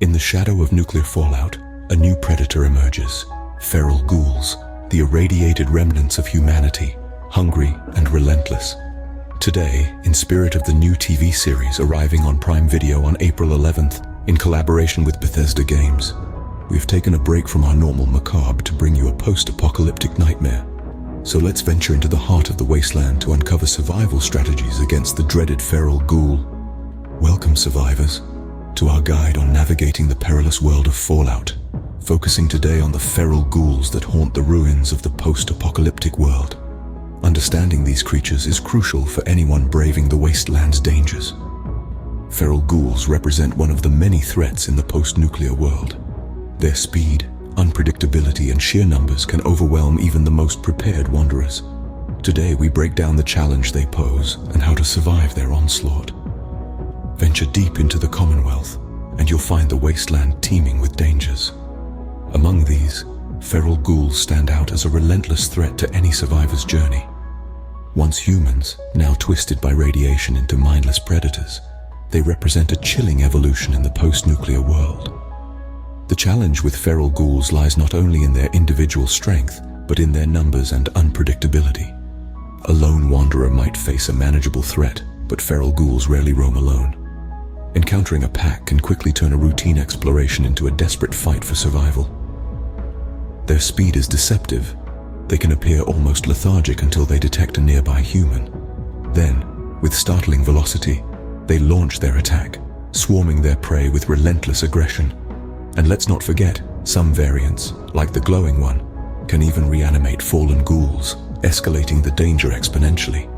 In the shadow of nuclear fallout, a new predator emerges. Feral ghouls, the irradiated remnants of humanity, hungry and relentless. Today, in spirit of the new TV series arriving on Prime Video on April 11th, in collaboration with Bethesda Games, we've taken a break from our normal macabre to bring you a post-apocalyptic nightmare. So let's venture into the heart of the wasteland to uncover survival strategies against the dreaded feral ghoul. Welcome, survivors, to our guide on navigating the perilous world of Fallout, focusing today on the feral ghouls that haunt the ruins of the post-apocalyptic world. Understanding these creatures is crucial for anyone braving the wasteland's dangers. Feral ghouls represent one of the many threats in the post-nuclear world. Their speed, unpredictability, and sheer numbers can overwhelm even the most prepared wanderers. Today we break down the challenge they pose and how to survive their onslaught. Venture deep into the Commonwealth, and you'll find the wasteland teeming with dangers. Among these, feral ghouls stand out as a relentless threat to any survivor's journey. Once humans, now twisted by radiation into mindless predators, they represent a chilling evolution in the post-nuclear world. The challenge with feral ghouls lies not only in their individual strength, but in their numbers and unpredictability. A lone wanderer might face a manageable threat, but feral ghouls rarely roam alone. Encountering a pack can quickly turn a routine exploration into a desperate fight for survival. Their speed is deceptive. They can appear almost lethargic until they detect a nearby human. Then, with startling velocity, they launch their attack, swarming their prey with relentless aggression. And let's not forget, some variants, like the glowing one, can even reanimate fallen ghouls, escalating the danger exponentially.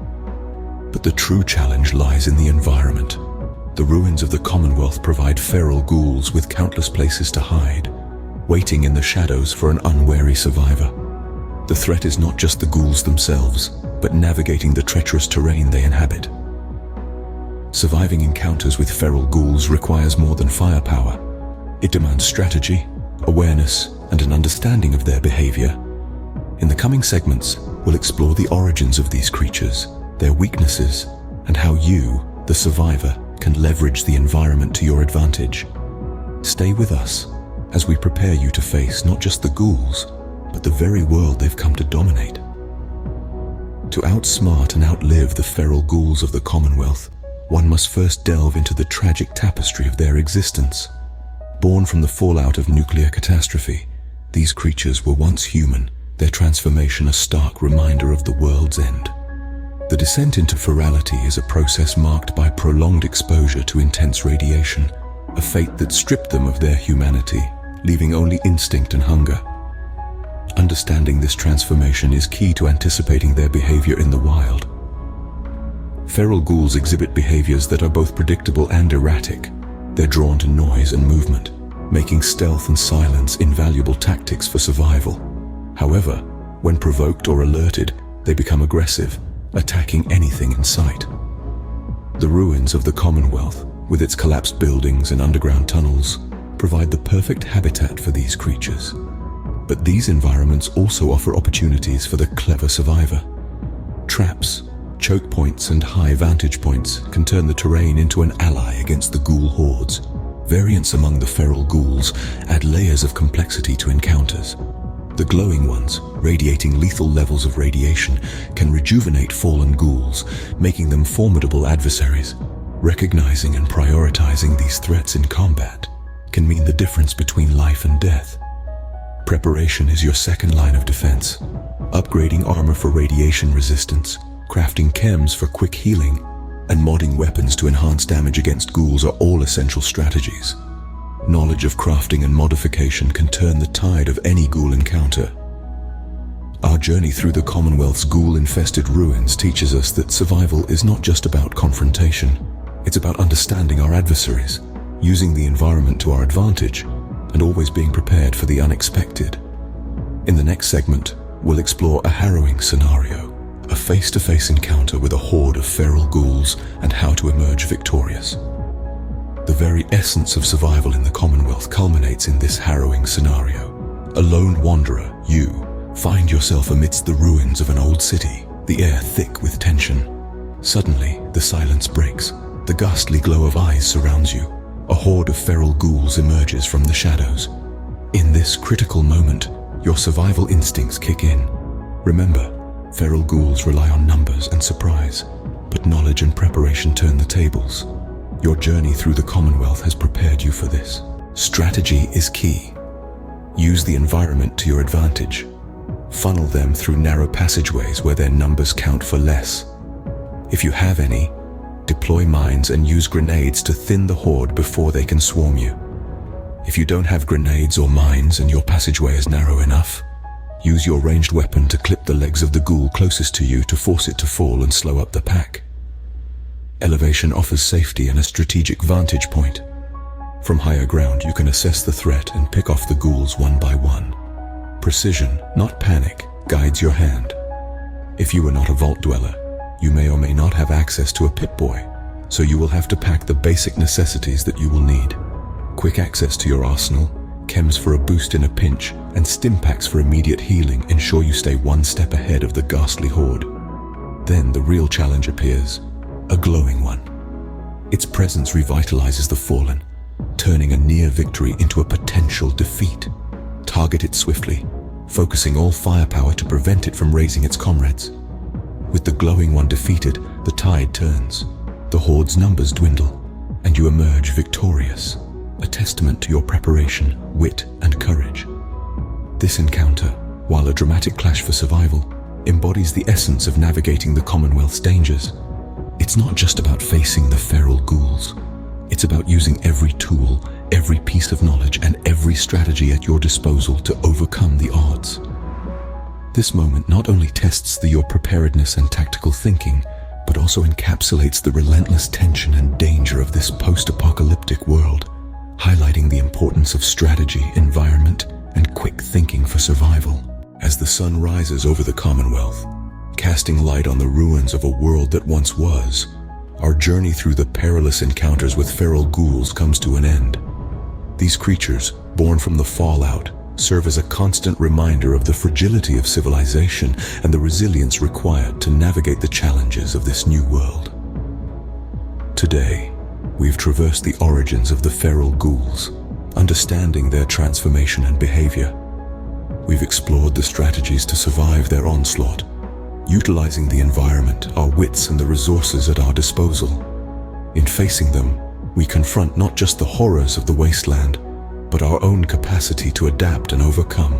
But the true challenge lies in the environment. The ruins of the Commonwealth provide feral ghouls with countless places to hide, waiting in the shadows for an unwary survivor. The threat is not just the ghouls themselves, but navigating the treacherous terrain they inhabit. Surviving encounters with feral ghouls requires more than firepower. It demands strategy, awareness, and an understanding of their behavior. In the coming segments, we'll explore the origins of these creatures, their weaknesses, and how you, the survivor, can leverage the environment to your advantage. Stay with us as we prepare you to face not just the ghouls, but the very world they've come to dominate. To outsmart and outlive the feral ghouls of the Commonwealth, one must first delve into the tragic tapestry of their existence. Born from the fallout of nuclear catastrophe, these creatures were once human, their transformation a stark reminder of the world's end. The descent into ferality is a process marked by prolonged exposure to intense radiation, a fate that stripped them of their humanity, leaving only instinct and hunger. Understanding this transformation is key to anticipating their behavior in the wild. Feral ghouls exhibit behaviors that are both predictable and erratic. They're drawn to noise and movement, making stealth and silence invaluable tactics for survival. However, when provoked or alerted, they become aggressive, attacking anything in sight. The ruins of the Commonwealth, with its collapsed buildings and underground tunnels, provide the perfect habitat for these creatures. But these environments also offer opportunities for the clever survivor. Traps, choke points, and high vantage points can turn the terrain into an ally against the ghoul hordes. Variants among the feral ghouls add layers of complexity to encounters. The glowing ones, radiating lethal levels of radiation, can rejuvenate fallen ghouls, making them formidable adversaries. Recognizing and prioritizing these threats in combat can mean the difference between life and death. Preparation is your second line of defense. Upgrading armor for radiation resistance, crafting chems for quick healing, and modding weapons to enhance damage against ghouls are all essential strategies. Knowledge of crafting and modification can turn the tide of any ghoul encounter. Our journey through the Commonwealth's ghoul-infested ruins teaches us that survival is not just about confrontation. It's about understanding our adversaries, using the environment to our advantage, and always being prepared for the unexpected. In the next segment, we'll explore a harrowing scenario, a face-to-face encounter with a horde of feral ghouls and how to emerge victorious. The very essence of survival in the Commonwealth culminates in this harrowing scenario. A lone wanderer, you find yourself amidst the ruins of an old city, the air thick with tension. Suddenly, the silence breaks. The ghastly glow of eyes surrounds you, a horde of feral ghouls emerges from the shadows. In this critical moment, your survival instincts kick in. Remember, feral ghouls rely on numbers and surprise, but knowledge and preparation turn the tables. Your journey through the Commonwealth has prepared you for this. Strategy is key. Use the environment to your advantage. Funnel them through narrow passageways where their numbers count for less. If you have any, deploy mines and use grenades to thin the horde before they can swarm you. If you don't have grenades or mines and your passageway is narrow enough, use your ranged weapon to clip the legs of the ghoul closest to you to force it to fall and slow up the pack. Elevation offers safety and a strategic vantage point. From higher ground, you can assess the threat and pick off the ghouls one by one. Precision, not panic, guides your hand. If you are not a vault dweller, you may or may not have access to a Pip-Boy, so you will have to pack the basic necessities that you will need. Quick access to your arsenal, chems for a boost in a pinch, and stim packs for immediate healing ensure you stay one step ahead of the ghastly horde. Then the real challenge appears, a glowing one. Its presence revitalizes the fallen, turning a near victory into a potential defeat. Target it swiftly, focusing all firepower to prevent it from raising its comrades. With the glowing one defeated, the tide turns. The horde's numbers dwindle, and you emerge victorious, a testament to your preparation, wit, and courage. This encounter, while a dramatic clash for survival, embodies the essence of navigating the Commonwealth's dangers. It's not just about facing the feral ghouls. It's about using every tool, every piece of knowledge, and every strategy at your disposal to overcome the odds. This moment not only tests your preparedness and tactical thinking, but also encapsulates the relentless tension and danger of this post-apocalyptic world, highlighting the importance of strategy, environment, and quick thinking for survival. As the sun rises over the Commonwealth, casting light on the ruins of a world that once was, our journey through the perilous encounters with feral ghouls comes to an end. These creatures, born from the fallout, serve as a constant reminder of the fragility of civilization and the resilience required to navigate the challenges of this new world. Today, we've traversed the origins of the feral ghouls, understanding their transformation and behavior. We've explored the strategies to survive their onslaught, utilizing the environment, our wits, and the resources at our disposal. In facing them, we confront not just the horrors of the wasteland, but our own capacity to adapt and overcome.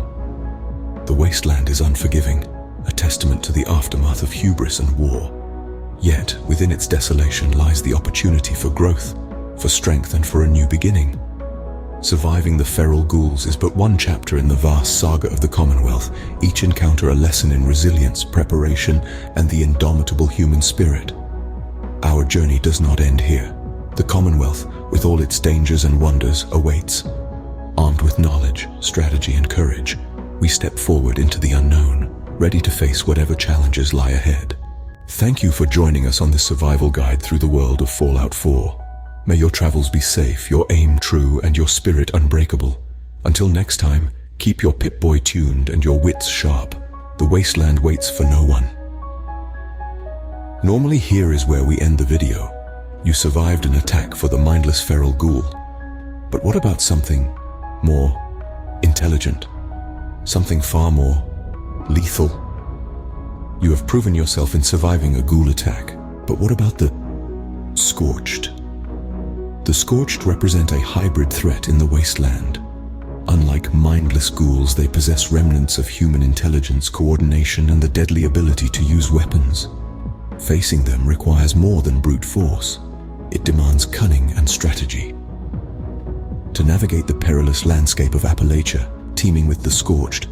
The wasteland is unforgiving, a testament to the aftermath of hubris and war. Yet, within its desolation lies the opportunity for growth, for strength, and for a new beginning. Surviving the feral ghouls is but one chapter in the vast saga of the Commonwealth, each encounter a lesson in resilience, preparation, and the indomitable human spirit. Our journey does not end here. The Commonwealth, with all its dangers and wonders, awaits. Armed with knowledge, strategy, and courage, we step forward into the unknown, ready to face whatever challenges lie ahead. Thank you for joining us on this survival guide through the world of Fallout 4. May your travels be safe, your aim true, and your spirit unbreakable. Until next time, keep your Pip-Boy tuned and your wits sharp. The wasteland waits for no one. Normally here is where we end the video. You survived an attack for the mindless feral ghoul. But what about something more intelligent? Something far more lethal? You have proven yourself in surviving a ghoul attack, but what about the Scorched? The Scorched represent a hybrid threat in the wasteland. Unlike mindless ghouls, they possess remnants of human intelligence, coordination, and the deadly ability to use weapons. Facing them requires more than brute force. It demands cunning and strategy. To navigate the perilous landscape of Appalachia, teeming with the Scorched,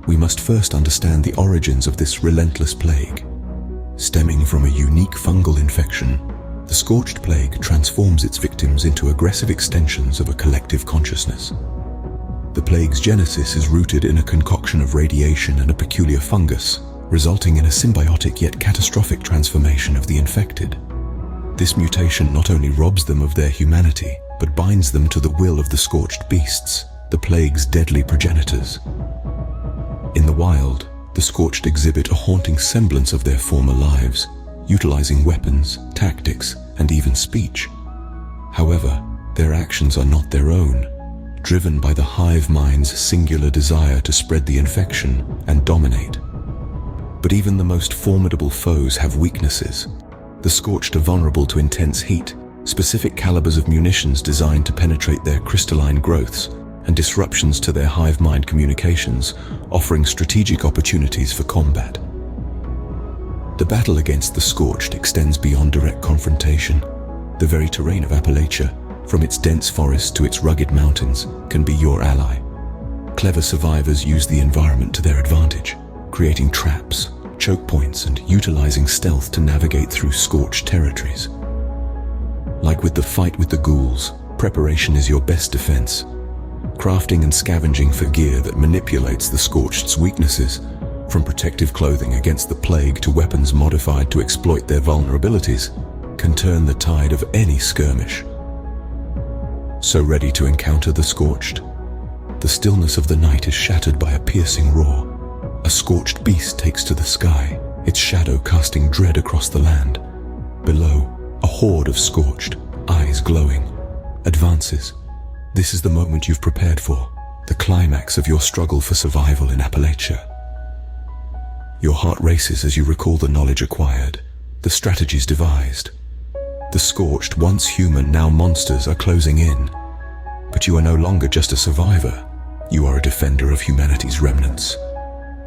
we must first understand the origins of this relentless plague. Stemming from a unique fungal infection, the Scorched Plague transforms its victims into aggressive extensions of a collective consciousness. The plague's genesis is rooted in a concoction of radiation and a peculiar fungus, resulting in a symbiotic yet catastrophic transformation of the infected. This mutation not only robs them of their humanity, but binds them to the will of the Scorched beasts, the plague's deadly progenitors. In the wild, the Scorched exhibit a haunting semblance of their former lives, utilizing weapons, tactics, and even speech. However, Their actions are not their own, driven by the hive mind's singular desire to spread the infection and dominate. But even the most formidable foes have weaknesses. The scorched are vulnerable to intense heat, specific calibers of munitions designed to penetrate their crystalline growths, and disruptions to their hive mind communications, offering strategic opportunities for combat. The battle against the scorched extends beyond direct confrontation. The very terrain of Appalachia, from its dense forests to its rugged mountains, can be your ally. Clever survivors use the environment to their advantage, creating traps, choke points, and utilizing stealth to navigate through scorched territories. Like with the fight with the ghouls, preparation is your best defense. Crafting and scavenging for gear that manipulates the scorched's weaknesses, from protective clothing against the plague to weapons modified to exploit their vulnerabilities, can turn the tide of any skirmish. So ready to encounter the scorched? The stillness of the night is shattered by a piercing roar. A scorched beast takes to the sky, its shadow casting dread across the land. Below, a horde of scorched, eyes glowing, advances. This is the moment you've prepared for, the climax of your struggle for survival in Appalachia. Your heart races as you recall the knowledge acquired, the strategies devised. The scorched, once human, now monsters, are closing in. But you are no longer just a survivor. You are a defender of humanity's remnants.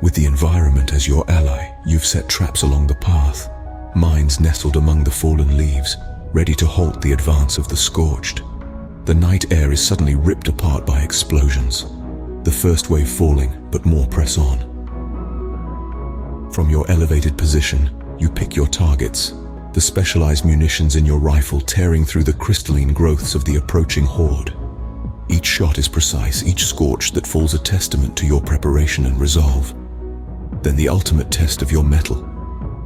With the environment as your ally, you've set traps along the path, mines nestled among the fallen leaves, ready to halt the advance of the scorched. The night air is suddenly ripped apart by explosions. The first wave falling, but more press on. From your elevated position, you pick your targets, the specialized munitions in your rifle tearing through the crystalline growths of the approaching horde. Each shot is precise, each scorch that falls a testament to your preparation and resolve. Then the ultimate test of your mettle.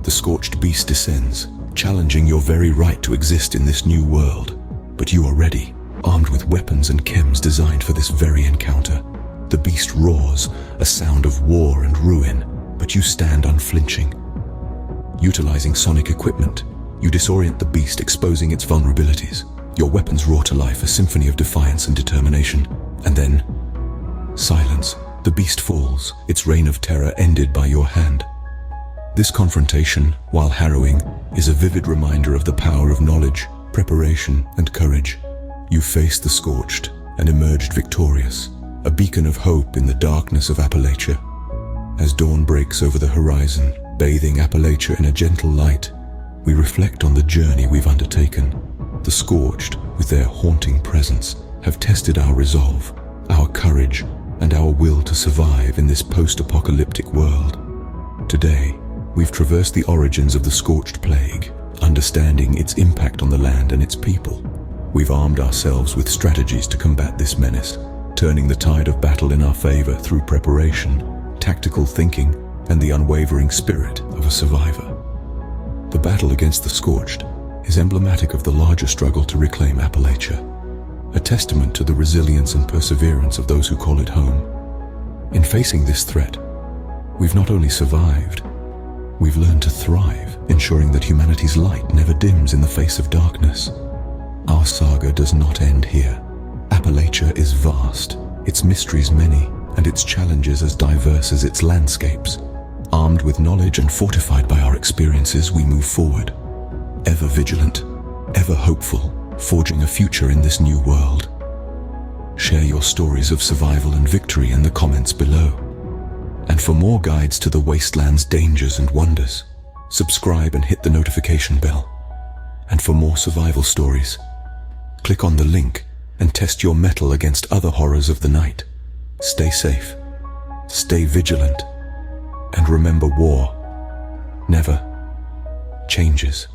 The scorched beast descends, challenging your very right to exist in this new world. But you are ready, armed with weapons and chems designed for this very encounter. The beast roars, a sound of war and ruin, but you stand unflinching. Utilizing sonic equipment, you disorient the beast, exposing its vulnerabilities. Your weapons roar to life, a symphony of defiance and determination. And then, silence. The beast falls, its reign of terror ended by your hand. This confrontation, while harrowing, is a vivid reminder of the power of knowledge, preparation, and courage. You faced the scorched and emerged victorious, a beacon of hope in the darkness of Appalachia. As dawn breaks over the horizon, bathing Appalachia in a gentle light, we reflect on the journey we've undertaken. The scorched, with their haunting presence, have tested our resolve, our courage, and our will to survive in this post-apocalyptic world. Today, we've traversed the origins of the scorched plague, understanding its impact on the land and its people. We've armed ourselves with strategies to combat this menace, turning the tide of battle in our favor through preparation, tactical thinking, and the unwavering spirit of a survivor. The battle against the scorched is emblematic of the larger struggle to reclaim Appalachia, a testament to the resilience and perseverance of those who call it home. In facing this threat, we've not only survived, we've learned to thrive, ensuring that humanity's light never dims in the face of darkness. Our saga does not end here. Appalachia is vast, its mysteries many, and its challenges as diverse as its landscapes. Armed with knowledge and fortified by our experiences, we move forward, ever vigilant, ever hopeful, forging a future in this new world. Share your stories of survival and victory in the comments below. And for more guides to the wasteland's dangers and wonders, subscribe and hit the notification bell. And for more survival stories, click on the link and test your mettle against other horrors of the night. Stay safe, stay vigilant, and remember, war never changes.